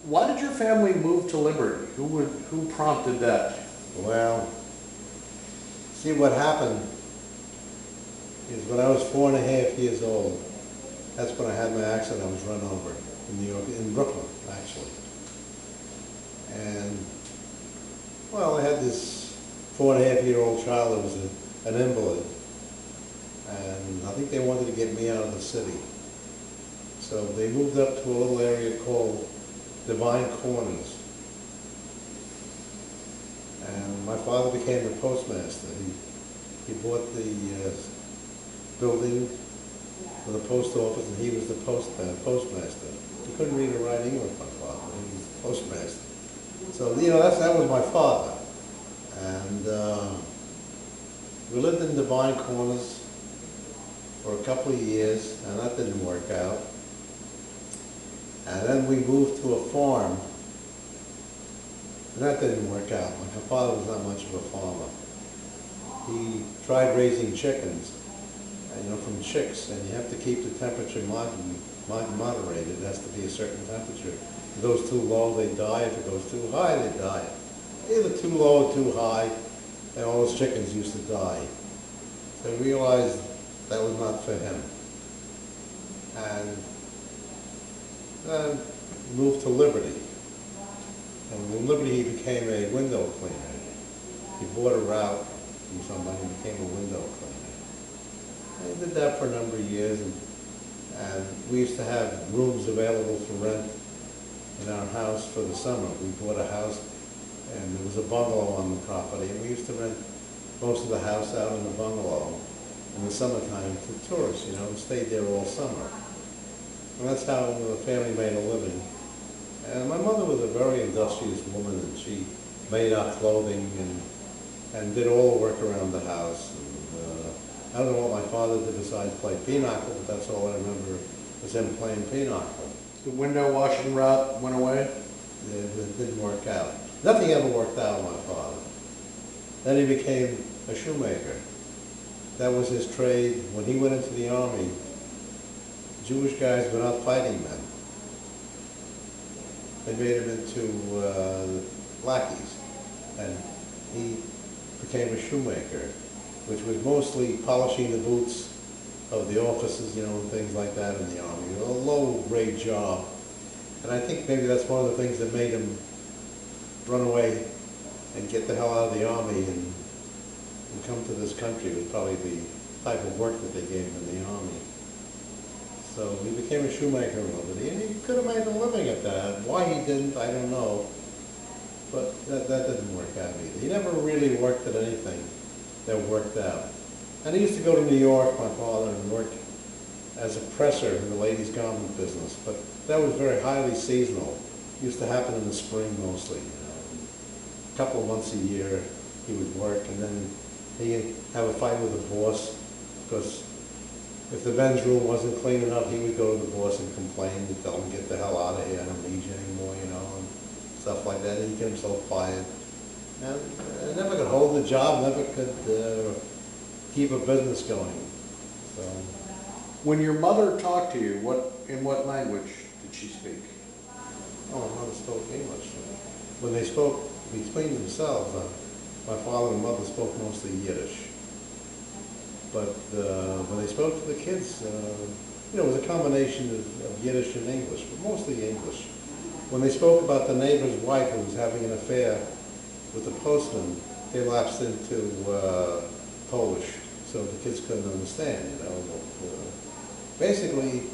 Why did your family move to Liberty? Who prompted that? Well, see what happened is when I was 4.5 years old, that's when I had my accident. I was run over in New York, in Brooklyn, actually. And, well, I had this 4.5-year-old child that was an invalid. And I think they wanted to get me out of the city. So they moved up to a little area called Divine Corners. And my father became the postmaster. He bought the building for the post office, and he was the postmaster. He couldn't read or write English, my father. He was the postmaster. So, you know, that was my father. And we lived in Divine Corners for a couple of years, and that didn't work out. And then we moved to a farm, and that didn't work out. My father was not much of a farmer. He tried raising chickens, you know, from chicks, and you have to keep the temperature moderated. It has to be a certain temperature. If it goes too low, they die. If it goes too high, they die. Either too low or too high, and all those chickens used to die. So I realized that was not for him. And then moved to Liberty. And in Liberty, he became a window cleaner. He bought a route from somebody and became a window cleaner. And he did that for a number of years, and we used to have rooms available for rent in our house for the summer. We bought a house, and there was a bungalow on the property, and we used to rent most of the house out in the bungalow in the summertime to tourists, you know, and stayed there all summer. And that's how the family made a living. And my mother was a very industrious woman, and she made our clothing and did all the work around the house. And, I don't know what my father did besides play pinochle, but that's all I remember was him playing pinochle. The window washing route went away? It didn't work out. Nothing ever worked out with my father. Then he became a shoemaker. That was his trade. When he went into the army, Jewish guys were not fighting men. They made him into lackeys, and he became a shoemaker, which was mostly polishing the boots of the officers, you know, and things like that in the army. A low-grade job. And I think maybe that's one of the things that made him run away and get the hell out of the army and come to this country. Was probably the type of work that they gave him in the army. So he became a shoemaker in Liberty, and he could have made a living at that. Why he didn't, I don't know. But that didn't work out either. He never really worked at anything that worked out. And he used to go to New York, my father, and work as a presser in the ladies' garment business. But that was very highly seasonal. It used to happen in the spring mostly. You know. A couple of months a year he would work, and then he'd have a fight with the boss, because if the men's room wasn't clean enough, he would go to the boss and complain and tell him, get the hell out of here, I don't need you anymore, you know, and stuff like that. And he'd get himself fired. And I never could hold the job, never could keep a business going. So. When your mother talked to you, in what language did she speak? Oh, my mother spoke English. When they spoke between themselves, my father and mother spoke mostly Yiddish. But when they spoke to the kids, you know, it was a combination of Yiddish and English, but mostly English. When they spoke about the neighbor's wife who was having an affair with the postman, they lapsed into Polish, so the kids couldn't understand, you know. But, basically,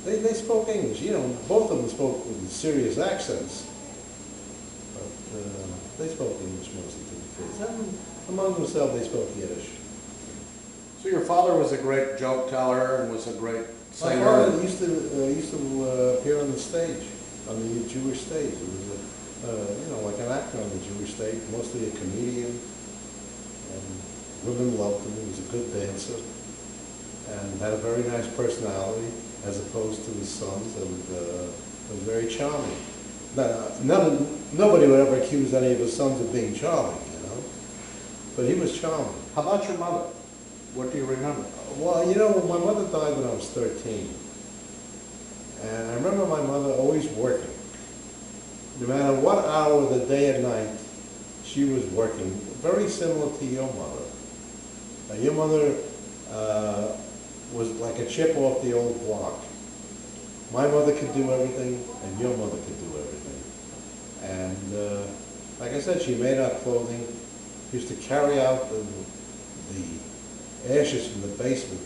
they spoke English. You know, both of them spoke with serious accents, but they spoke English mostly to the kids. And among themselves, they spoke Yiddish. So your father was a great joke teller and was a great singer. My father used to appear on the stage, on the Jewish stage. He was you know, like an actor on the Jewish stage, mostly a comedian. And women loved him. He was a good dancer and had a very nice personality, as opposed to his sons, and was very charming. Nobody would ever accuse any of his sons of being charming, you know, but he was charming. How about your mother? What do you remember? Well, you know, my mother died when I was 13. And I remember my mother always working. no matter what hour of the day or night, she was working, very similar to your mother. Your mother was like a chip off the old block. My mother could do everything, and your mother could do everything. And like I said, she made our clothing, used to carry out the ashes from the basement.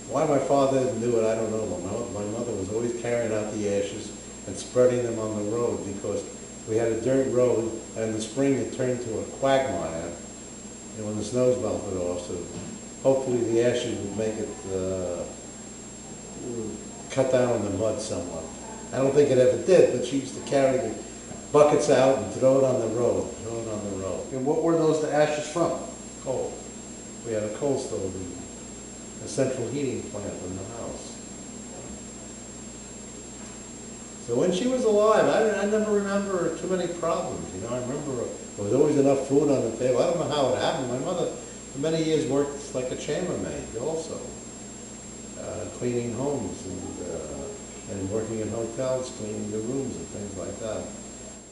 Why my father didn't do it, I don't know. My mother was always carrying out the ashes and spreading them on the road, because we had a dirt road, and in the spring it turned to a quagmire, and when the snows melted off, so hopefully the ashes would make it cut down on the mud somewhat. I don't think it ever did, but she used to carry the buckets out and throw it on the road, And what were those the ashes from? Coal. We had a coal stove, a central heating plant in the house. So when she was alive, I never remember too many problems, you know. I remember there was always enough food on the table. I don't know how it happened. My mother, for many years, worked like a chambermaid also, cleaning homes and working in hotels, cleaning the rooms and things like that.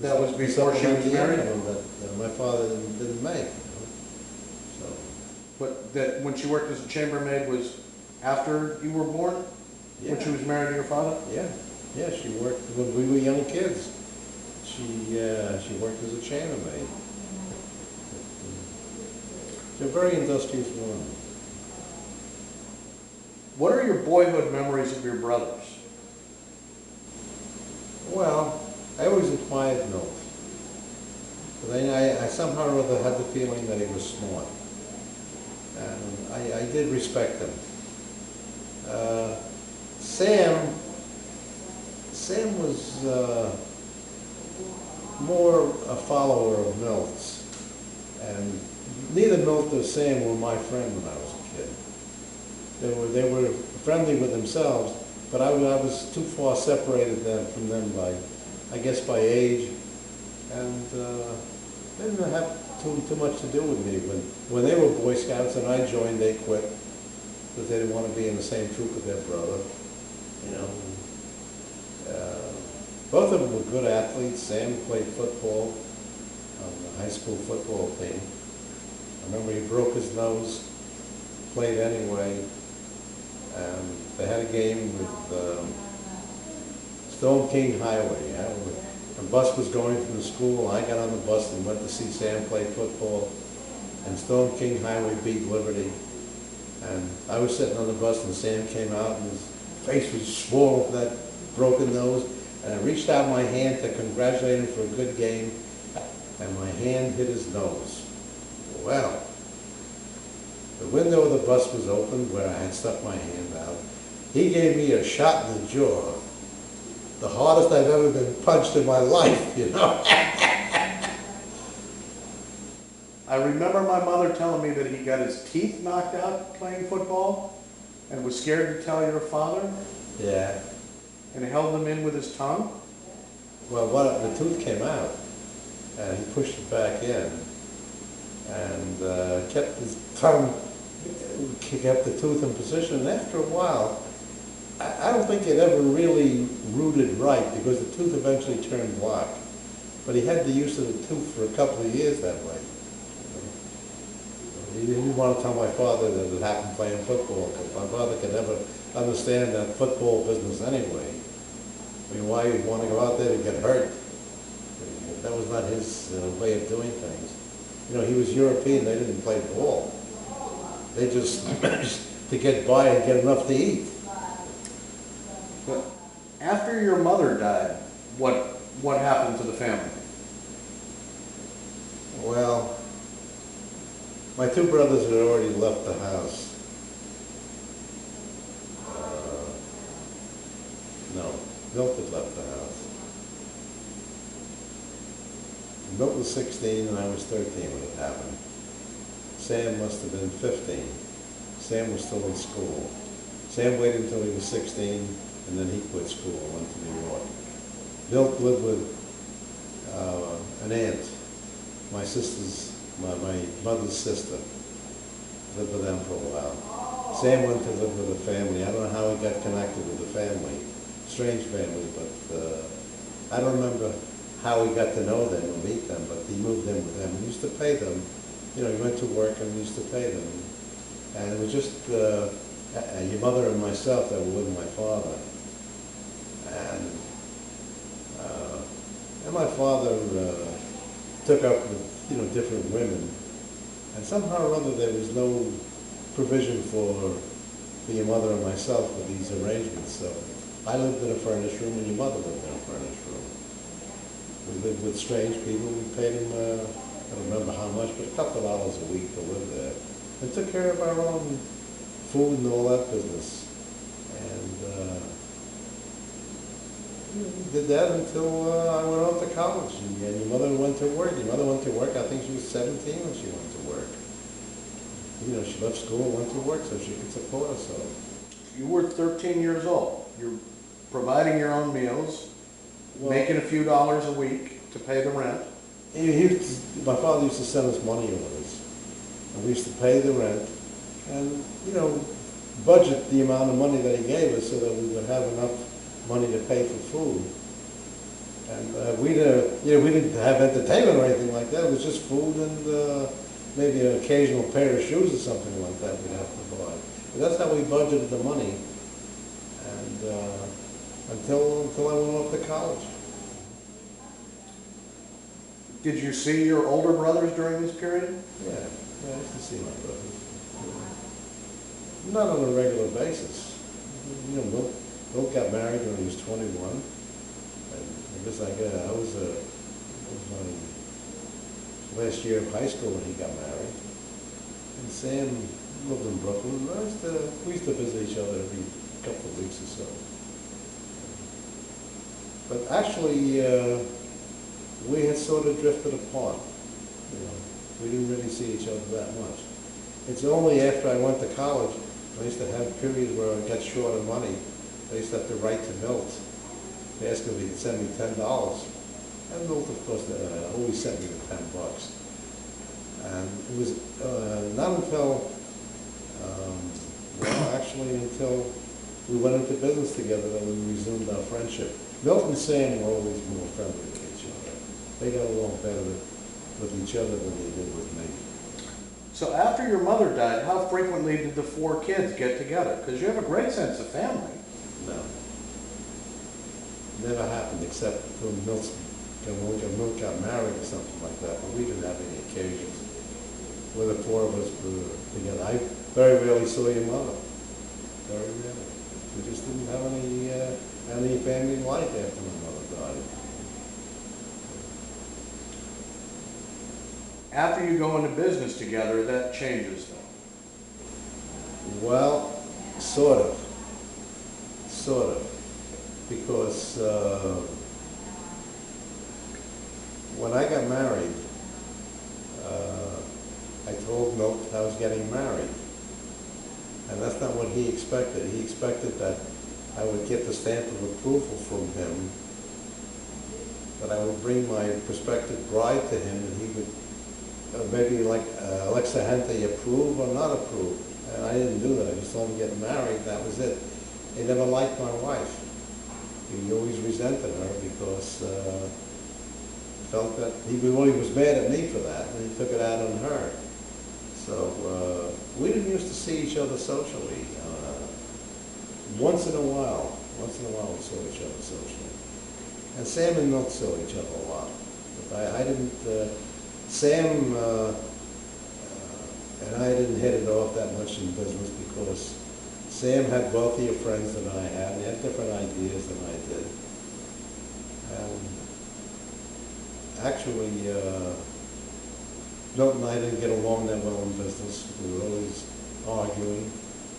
That was before she was married? That my father didn't make, you know. So. But that when she worked as a chambermaid was after you were born? Yeah. When she was married to your father? Yeah, yeah, she worked when we were young kids. She worked as a chambermaid. She's a very industrious woman. What are your boyhood memories of your brothers? Well, I always admired Milt. But I somehow or other had the feeling that he was smart. And I did respect him. Sam was more a follower of Milt's. And neither Milt or Sam were my friend when I was a kid. They were friendly with themselves, but I was too far separated from them by, I guess, by age, and they didn't have too much to do with me. When they were Boy Scouts and I joined, they quit because they didn't want to be in the same troop with their brother, you know. Both of them were good athletes. Sam played football on the high school football team. I remember he broke his nose, played anyway, and they had a game with Stone King Highway. Yeah? The bus was going from the school, I got on the bus and went to see Sam play football, and Stone King Highway beat Liberty. And I was sitting on the bus and Sam came out and his face was swollen with that broken nose, and I reached out my hand to congratulate him for a good game, and my hand hit his nose. Well, the window of the bus was open where I had stuck my hand out. He gave me a shot in the jaw. The hardest I've ever been punched in my life, you know. I remember my mother telling me that he got his teeth knocked out playing football and was scared to tell your father Yeah. and held them in with his tongue. Well, the tooth came out, and he pushed it back in, and kept his tongue, kept the tooth in position. And after a while, I don't think it ever really rooted right, because the tooth eventually turned black. But he had the use of the tooth for a couple of years that way. He didn't want to tell my father that it happened playing football, because my father could never understand that football business anyway. I mean, why he'd want to go out there to get hurt? That was not his way of doing things. You know, he was European, they didn't play ball. They just managed to get by and get enough to eat. But after your mother died, what happened to the family? Well, my two brothers had already left the house. No, Milt had left the house. Milt was 16 and I was 13 when it happened. Sam must have been 15. Sam was still in school. Sam waited until he was 16 and then he quit school and went to New York. Milt lived with an aunt, my mother's sister. Lived with them for a while. Sam went to live with a family. I don't know how he got connected with the family. Strange family, but I don't remember how he got to know them or meet them, but he moved in with them. He used to pay them. You know, he went to work and used to pay them. And it was just your mother and myself that were with my father. And my father took up with, you know, different women. And somehow or other there was no provision for your mother and myself with these arrangements. So I lived in a furnished room and your mother lived in a furnished room. We lived with strange people. We paid them, I don't remember how much, but a couple of dollars a week to live there. And took care of our own food and all that business. And we did that until I went off to college. And your mother went to work. Your mother went to work. I think she was 17 when she went to work. You know, she left school and went to work so she could support herself. You were 13 years old. You're providing your own meals, making a few dollars a week to pay the rent. My father used to send us money orders, and we used to pay the rent, and, you know, budget the amount of money that he gave us so that we would have enough money to pay for food. And we didn't have entertainment or anything like that. It was just food and maybe an occasional pair of shoes or something like that we'd have to buy. But that's how we budgeted the money, and until I went off to college. Did you see your older brothers during this period? Yeah, I used to see my brothers. Not on a regular basis. You know, Milt got married when he was 21. And it was like, it was my last year of high school when he got married. And Sam lived in Brooklyn. We used to visit each other every couple of weeks or so. But actually, we had sort of drifted apart. You know, we didn't really see each other that much. It's only after I went to college, I used to have periods where I got short of money. I used to have to write to Milt to ask him if he could send me $10. And Milt, of course, always sent me the $10. And it was not until, well, actually until we went into business together that we resumed our friendship. Milt and Sam were always more friendly with each other. They got along better with each other than they did with me. So after your mother died, how frequently did the four kids get together? Because you have a great sense of family. No. Never happened except when Milt got married or something like that, but we didn't have any occasions where the four of us were together. I very rarely saw your mother. Very rarely. We just didn't have any family life after my mother died. After you go into business together, that changes though. Well, sort of. Sort of. Because when I got married, I told Milt I was getting married. And that's not what he expected. He expected that I would get the stamp of approval from him, that I would bring my prospective bride to him, and he would maybe like Alexa Hente approve or not approve. And I didn't do that. I just told him to get married. That was it. He never liked my wife. He always resented her because felt that he was mad at me for that, and he took it out on her. So we didn't used to see each other socially. Once in a while we saw each other socially. And Sam and Milt saw each other a lot. But I didn't, Sam and I didn't hit it off that much in business because Sam had wealthier friends than I had. He had different ideas than I did. And actually, Milt and I didn't get along that well in business. We were always arguing.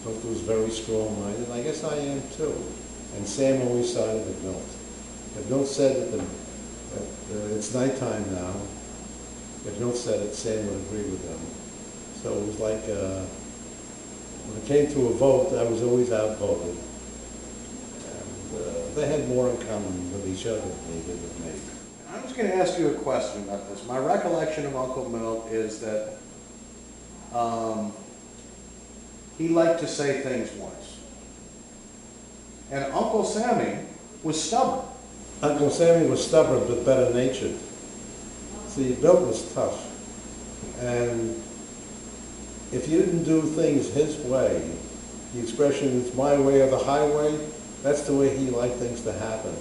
Milt was very strong-minded, and I guess I am too. And Sam always sided with Milt. If Milt said that it's nighttime now, if Milt said it, Sam would agree with him. So it was like, when it came to a vote, I was always outvoted. And they had more in common with each other than they did with me. I was going to ask you a question about this. My recollection of Uncle Milt is that he liked to say things once. And Uncle Sammy was stubborn. Uncle Sammy was stubborn but better natured. See, Milt was tough. And if you didn't do things his way, the expression, it's my way or the highway, that's the way he liked things to happen.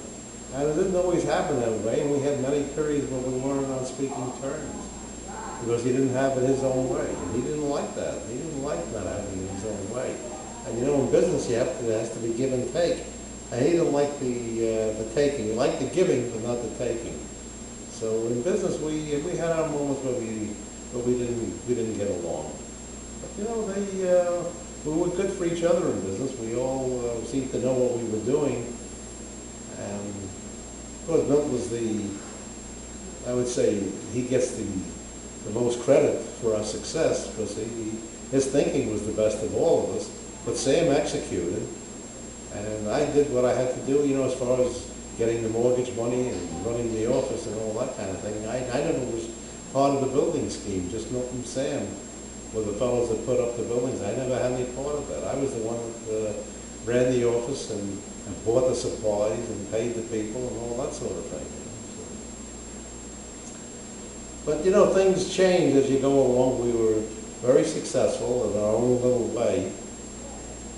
And it didn't always happen that way, and we had many periods where we weren't on speaking terms, because he didn't have it his own way, and he didn't like that. He didn't like not having it his own way. And you know, in business, there has to be give and take. And he didn't like the taking. He liked the giving, but not the taking. So in business, we had our moments where we didn't get along. But you know, we were good for each other in business. We all seemed to know what we were doing. And of course, Milt was I would say, he gets the most credit for our success, because his thinking was the best of all of us. But Sam executed, and I did what I had to do, you know, as far as getting the mortgage money and running the office and all that kind of thing. I never was part of the building scheme. Just Milt and Sam were the fellows that put up the buildings. I never had any part of that. I was the one that ran the office and bought the supplies and paid the people and all that sort of thing. But you know, things change as you go along. We were very successful in our own little way,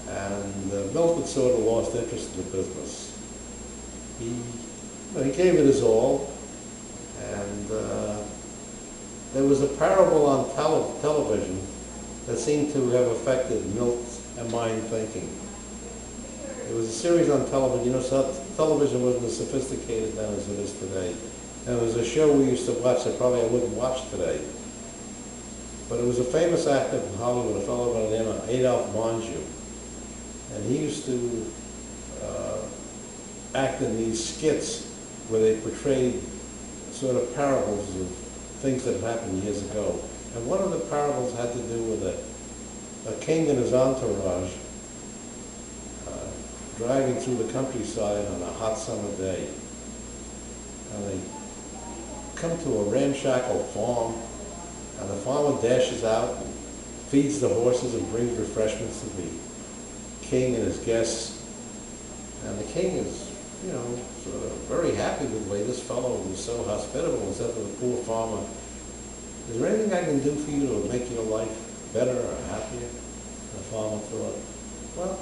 and Milt had sort of lost interest in the business. He gave it his all, and there was a parable on television that seemed to have affected Milt's and mine thinking. It was a series on television. You know, so television wasn't as sophisticated then as it is today. And it was a show we used to watch that probably I wouldn't watch today. But it was a famous actor from Hollywood, a fellow by the name of Adolph Monju. And he used to act in these skits where they portrayed sort of parables of things that happened years ago. And one of the parables had to do with a king and his entourage driving through the countryside on a hot summer day. And they come to a ramshackle farm, and the farmer dashes out and feeds the horses and brings refreshments to the king and his guests. And the king is, you know, sort of very happy with the way this fellow was so hospitable, and said to the poor farmer, "Is there anything I can do for you to make your life better or happier?" And the farmer thought, "Well,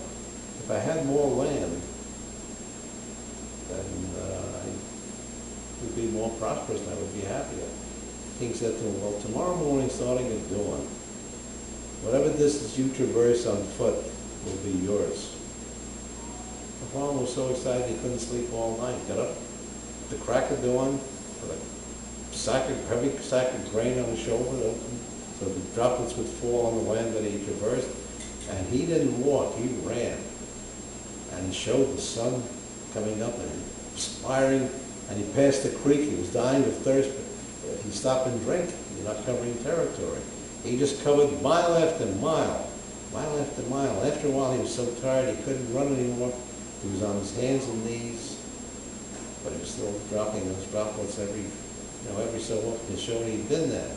if I had more land, then I would be more prosperous and I would be happier." The king said to him, "Well, tomorrow morning, starting at dawn, whatever distance you traverse on foot will be yours." The farmer was so excited he couldn't sleep all night. Got up at the crack of dawn with a heavy sack of grain on his shoulder, open, so the droplets would fall on the land that he traversed. And he didn't walk, he ran. And he showed the sun coming up and expiring, and he passed the creek. He was dying of thirst, but if you stop and drink, you're not covering territory. He just covered mile after mile, mile after mile. After a while, he was so tired he couldn't run anymore. He was on his hands and knees, but he was still dropping those droplets every so often to show he'd been there.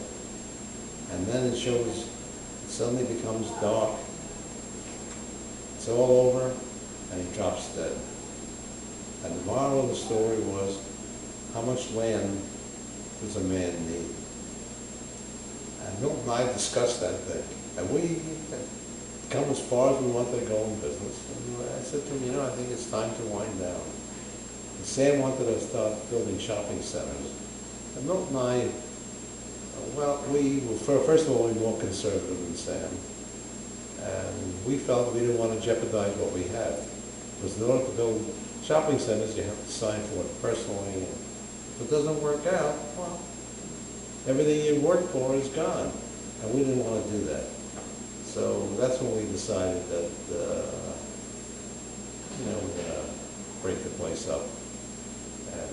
And then it suddenly becomes dark. It's all over, and he drops dead. And the moral of the story was, how much land does a man need? And Milt and I discussed that thing. And we had come as far as we wanted to go in business. And I said to him, I think it's time to wind down. And Sam wanted to start building shopping centers. And Milt and I, first of all, we were more conservative than Sam. And we felt we didn't want to jeopardize what we had. Because in order to build shopping centers, you have to sign for it personally. And if it doesn't work out, well, everything you worked for is gone. And we didn't want to do that. So that's when we decided that, we're going to break the place up. And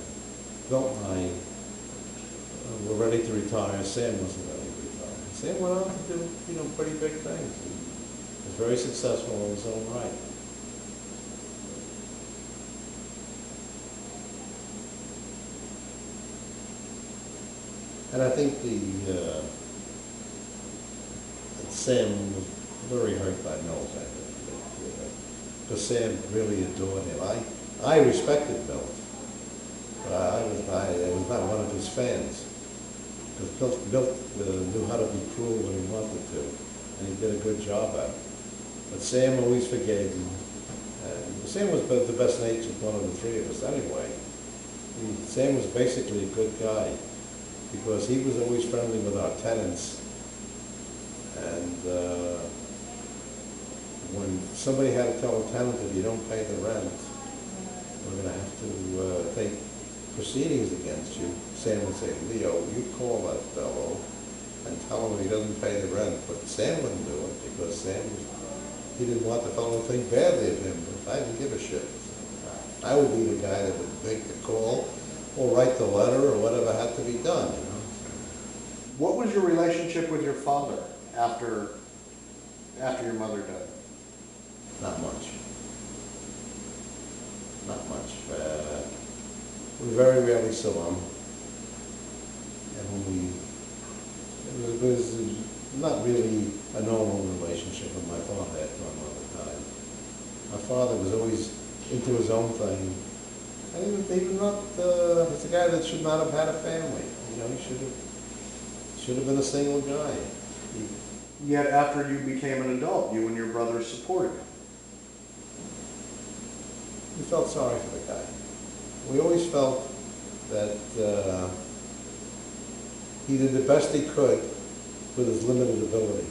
Milt and I were ready to retire. Sam wasn't ready to retire. Sam went on to do, pretty big things. He was very successful in his own right. And I think Sam was very hurt by Milt, I think, because Sam really adored him. I respected Milt, but I was not one of his fans. Because Bill knew how to be cruel when he wanted to, and he did a good job at it. But Sam always forgave him. And Sam was the best natured one of the three of us anyway. Sam was basically a good guy because he was always friendly with our tenants. And when somebody had to tell a tenant, if you don't pay the rent, we're going to have to take proceedings against you, Sam would say, Leo, you call that fellow and tell him he doesn't pay the rent. But Sam wouldn't do it because he didn't want the fellow to think badly of him. But I didn't give a shit. I would be the guy that would make the call or write the letter or whatever had to be done, you know. What was your relationship with your father after your mother died? Not much. Not much. We very rarely saw him. And it was not really a normal relationship with my father after my mother died. My father was always into his own thing. And he was not, he's a guy that should not have had a family. You know, he should have been a single guy. Yet after you became an adult, you and your brother supported him. We felt sorry for the guy. We always felt that he did the best he could with his limited ability.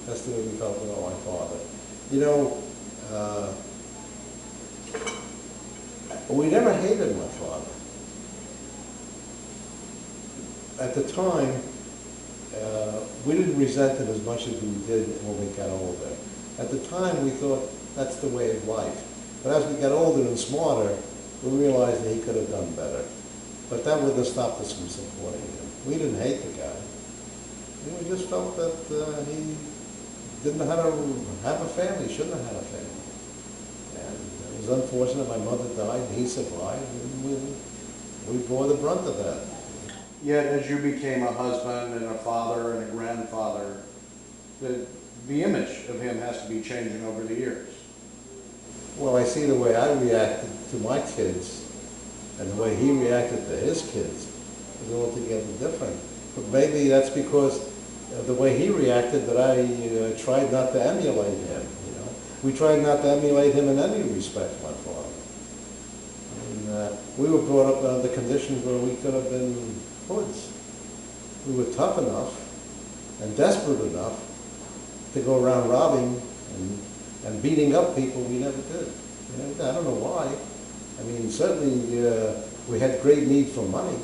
That's the way we felt about my father. You know, we never hated my father. At the time, we didn't resent him as much as we did when we got older. At the time, we thought that's the way of life. But as we got older and smarter, we realized that he could have done better. But that wouldn't have stopped us from supporting him. We didn't hate the guy. We just felt that he didn't know how to have a family, shouldn't have had a family. And it was unfortunate my mother died and he survived, and we bore the brunt of that. Yet as you became a husband and a father and a grandfather, the image of him has to be changing over the years. Well, I see the way I reacted to my kids and the way he reacted to his kids was altogether different. But maybe that's because of the way he reacted that I tried not to emulate him, you know. We tried not to emulate him in any respect, my father. I mean, we were brought up under conditions where we could have been hoods. We were tough enough and desperate enough to go around robbing and beating up people we never did. You know, I don't know why. I mean, certainly we had great need for money,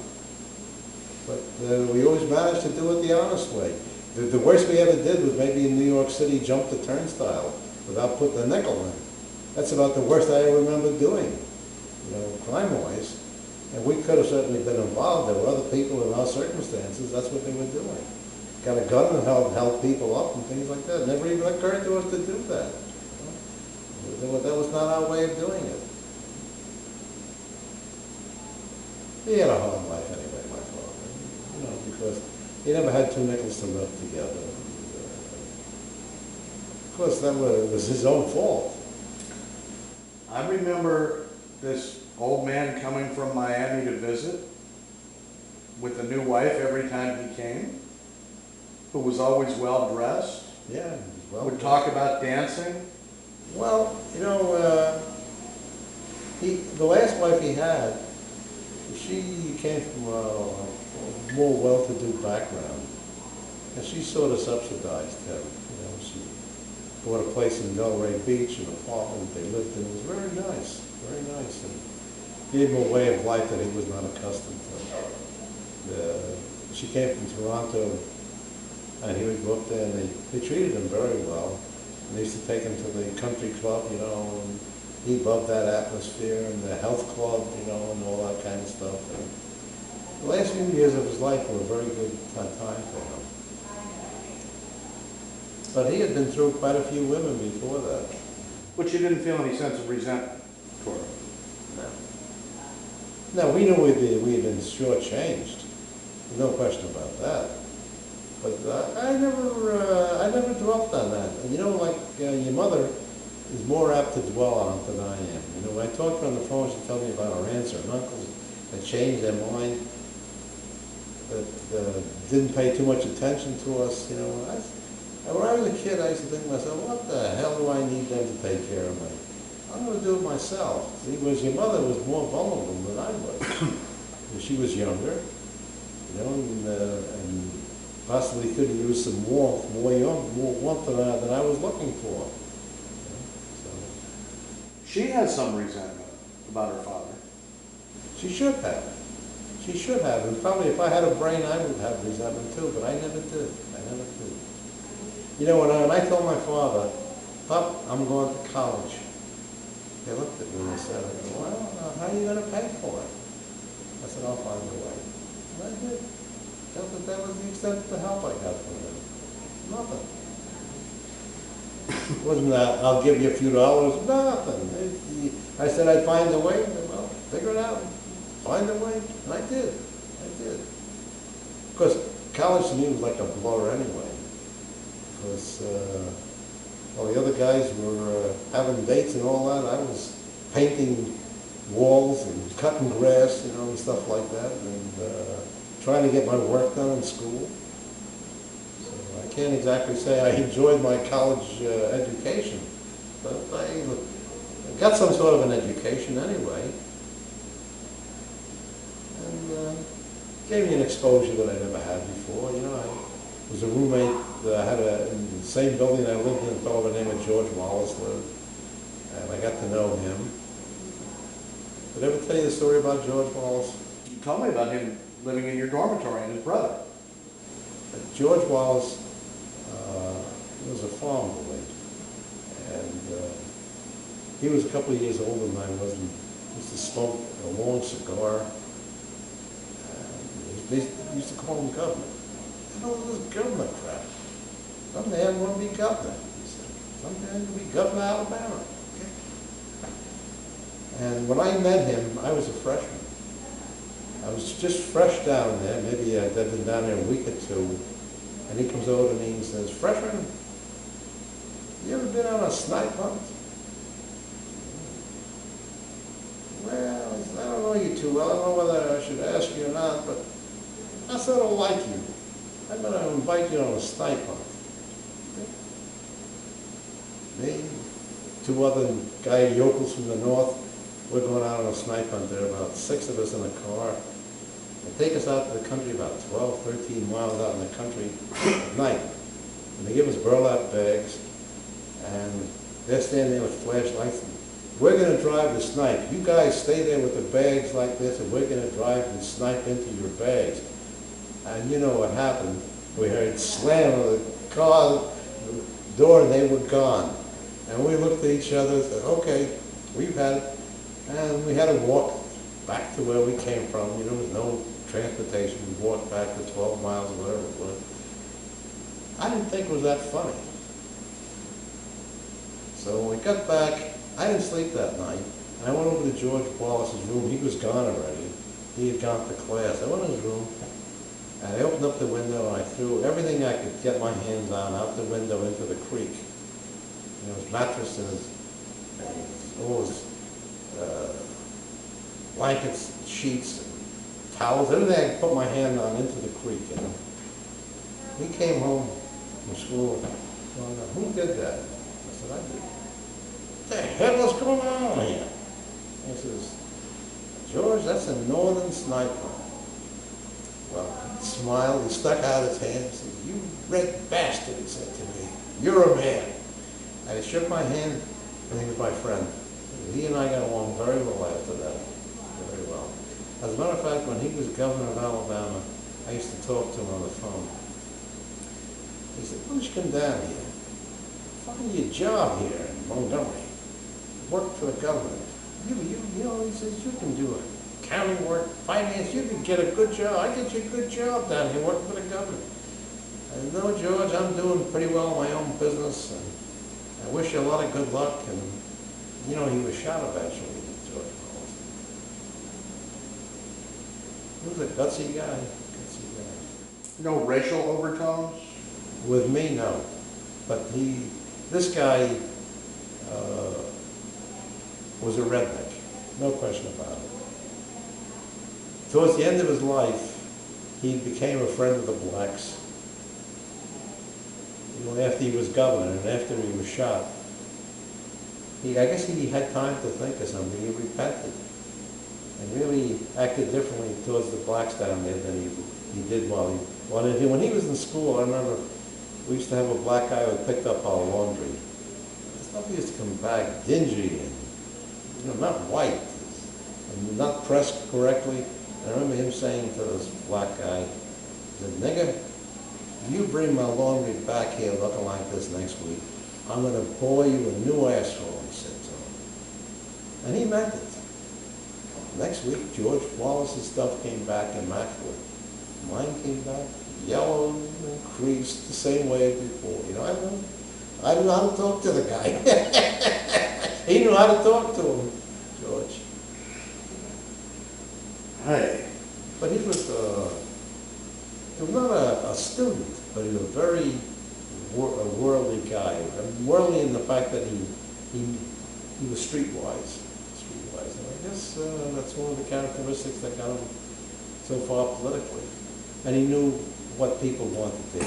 but we always managed to do it the honest way. The worst we ever did was maybe in New York City jump the turnstile without putting a nickel in. That's about the worst I ever remember doing, you know, crime-wise. And we could have certainly been involved. There were other people in our circumstances. That's what they were doing. Got a gun and held people up and things like that. It never even occurred to us to do that. That was not our way of doing it. He had a hard life anyway, my father. You know, because he never had two nickels to rub together. Of course, that was his own fault. I remember this old man coming from Miami to visit with a new wife every time he came, who was always well dressed. Yeah, would talk about dancing. Well, you know, the last wife he had, she came from a more well-to-do background, and she sort of subsidized him. You know, she bought a place in Delray Beach, an apartment they lived in. It was very nice, and gave him a way of life that he was not accustomed to. She came from Toronto, and he would go up there, and they treated him very well. And they used to take him to the country club, you know, and he loved that atmosphere, and the health club, you know, and all that kind of stuff. And the last few years of his life were a very good time for him. But he had been through quite a few women before that. But you didn't feel any sense of resentment toward him? No. No, we knew we had been shortchanged. No question about that. But I never dwelt on that. And you know, like your mother is more apt to dwell on it than I am. You know, when I talked to her on the phone, she told me about her aunts and uncles. that changed their mind, that didn't pay too much attention to us, you know. When I was a kid, I used to think to myself, what the hell do I need them to take care of me? I'm going to do it myself. See, because your mother was more vulnerable than I was. She was younger, you know, and possibly could have used some warmth, more warmth than I was looking for. You know, so. She has some resentment about her father. She should have. She should have. And probably if I had a brain, I would have resentment too, but I never did. I never did. You know, when I told my father, Pop, I'm going to college, they looked at me and said, well, how are you going to pay for it? I said, I'll find a way. And I did. That was the extent of the help I got from them. Nothing. It wasn't that, I'll give you a few dollars, nothing. I said I'd find a way. Well, figure it out. Find a way. And I did. I did. Because college to me was like a blur anyway. Because while the other guys were having dates and all that, I was painting walls and cutting grass, you know, and stuff like that, and trying to get my work done in school. So I can't exactly say I enjoyed my college education, but I got some sort of an education anyway, and gave me an exposure that I never had before. You know, I was a roommate that I had in the same building I lived in, a fellow by the name of George Wallace lived, and I got to know him. Did I ever tell you the story about George Wallace? You told me about him living in your dormitory and his brother. George Wallace was a farm boy, and he was a couple of years older than I was, and used to smoke a long cigar. They used to call him governor. What the hell is this governor crap? Someday I'm going to be governor, he said. Someday I'm going to be governor of Alabama. Okay. And when I met him, I was a freshman. I was just fresh down there. Maybe I'd been down there a week or two. And he comes over to me and says, "Freshman, you ever been on a snipe hunt?" Well, I said, "I don't know you too well. I don't know whether I should ask you or not, but I sort of like you. I'm going to invite you on a snipe hunt." Me, two other guy yokels from the north, we're going out on a snipe hunt. There are about 6 of us in a car. They take us out to the country, about 12, 13 miles out in the country at night. And they give us burlap bags, and they're standing there with flashlights. We're going to drive the snipe. You guys stay there with the bags like this, and we're going to drive the snipe into your bags. And you know what happened? We heard slam of the car door, and they were gone. And we looked at each other and said, okay, we've had it. And we had to walk back to where we came from. You know, there was no transportation. We walked back the 12 miles, whatever it was. I didn't think it was that funny. So when we got back, I didn't sleep that night. I went over to George Wallace's room. He was gone already. He had gone to class. I went in his room, and I opened up the window, and I threw everything I could get my hands on out the window into the creek. You know, his mattresses, all his blankets, sheets, towels, everything I could put my hand on into the creek, you know. He came home from school, well, who did that? I said, I did. What the hell is going on here? He says, George, that's a northern sniper. Well, he smiled, he stuck out his hand and said, you red bastard, he said to me, you're a man. And he shook my hand, and he was my friend. He and I got along very well after that, very well. As a matter of fact, when he was governor of Alabama, I used to talk to him on the phone. He said, why don't you come down here? Find you a job here in Montgomery. Work for the government. You know, he says, you can do accounting work, finance, you can get a good job. I get you a good job down here working for the government. I said, no, George, I'm doing pretty well in my own business, and I wish you a lot of good luck. And, you know, he was shot eventually, George Wallace. He was a gutsy guy, No racial overtones? With me, no. But this guy was a redneck, no question about it. towards the end of his life, he became a friend of the blacks. You know, after he was governor and after he was shot, I guess he had time to think of something. He repented and really acted differently towards the blacks down there than he did when he was in school. I remember we used to have a black guy who picked up our laundry. The stuff used to come back dingy and, you know, not white and not pressed correctly. I remember him saying to this black guy, he said, "Nigga, you bring my laundry back here looking like this next week, I'm going to boil you a new asshole," he said to him. And he meant it. Next week, George Wallace's stuff came back immaculate. Mine came back yellow and creased the same way as before. You know, I knew how to talk to the guy. He knew how to talk to him, George. Hey, But he was not a student, but he was a very worldly guy. Worldly in the fact that he was streetwise. And I guess that's one of the characteristics that got him so far politically. And he knew what people wanted to hear.